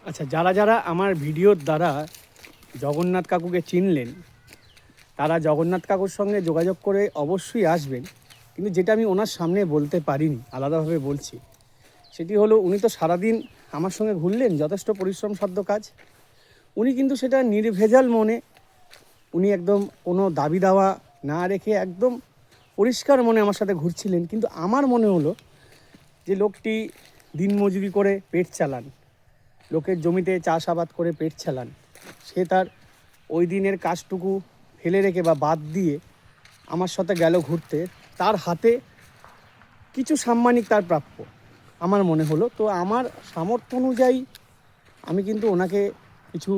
আচ্ছা, যারা যারা আমার ভিডিওর দ্বারা জগন্নাথ কাকুকে চিনলেন তারা জগন্নাথ কাকুর সঙ্গে যোগাযোগ করে অবশ্যই আসবেন। কিন্তু যেটা আমি ওনার সামনে বলতে পারিনি, আলাদাভাবে বলছি, সেটি হলো উনি তো সারাদিন আমার সঙ্গে ঘুরলেন, যথেষ্ট পরিশ্রম সাধ্য কাজ। উনি কিন্তু সেটা নির্ভেজাল মনে, উনি একদম কোনো দাবি দাওয়া না রেখে একদম পরিষ্কার মনে আমার সাথে ঘুরছিলেন। কিন্তু আমার মনে হলো যে লোকটি দিনমজুরি করে পেট চালান, লোকের জমিতে চাষাবাদ করে পেট চালান, সে তার ওই দিনের কাজটুকু ফেলে রেখে বা বাদ দিয়ে আমার সাথে গেল ঘুরতে, তার হাতে কিছু সাম্মানিক তার প্রাপ্য আমার মনে হলো। তো আমার সামর্থ্য অনুযায়ী আমি কিন্তু ওনাকে কিছু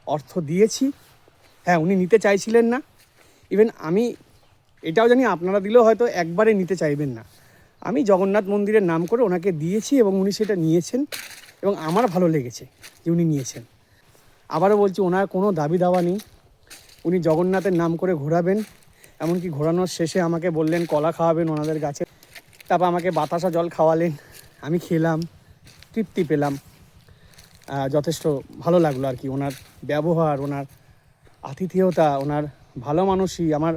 অর্থ দিয়েছি। হ্যাঁ, উনি নিতে চাইছিলেন না। ইভেন আমি এটাও জানি আপনারা দিলেও হয়তো একবারে নিতে চাইবেন না। আমি জগন্নাথ মন্দিরের নাম করে ওনাকে দিয়েছি এবং উনি সেটা নিয়েছেন এবং আমার ভালো লেগেছে যে উনি নিয়েছেন। আবারও বলছি, ওনার কোনো দাবি দাওয়া নেই, উনি জগন্নাথের নাম করে ঘোরাবেন। এমনকি ঘোরানোর শেষে আমাকে বললেন কলা খাওয়াবেন ওনাদের গাছে, তারপর আমাকে বাতাসা জল খাওয়ালেন, আমি খেলাম, তৃপ্তি পেলাম, যথেষ্ট ভালো লাগলো আর কি। ওনার ব্যবহার, ওনার আতিথেয়তা, ওনার ভালো মানুষই আমার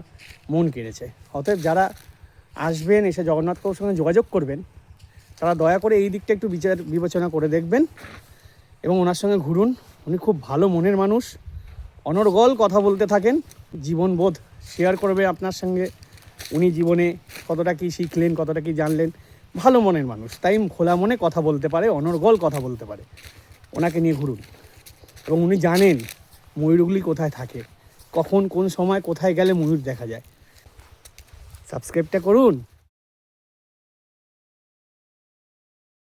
মন কেড়েছে। অতএব যারা আসবেন, এসে জগন্নাথ কাকুর সঙ্গে যোগাযোগ করবেন, তারা দয়া করে এই দিকটা একটু বিবেচনা করে দেখবেন এবং ওনার সঙ্গে ঘুরুন। উনি খুব ভালো মনের মানুষ, অনর্গল কথা বলতে থাকেন, জীবনবোধ শেয়ার করবে আপনার সঙ্গে। উনি জীবনে কতটা কী শিখলেন, কতটা কী জানলেন, ভালো মনের মানুষ, তাই খোলা মনে কথা বলতে পারে, অনর্গল কথা বলতে পারে। ওনাকে নিয়ে ঘুরুন এবং উনি জানেন ময়ূরগুলি কোথায় থাকে, কখন কোন সময় কোথায় গেলে ময়ূর দেখা যায়। সাবস্ক্রাইবটা করুন।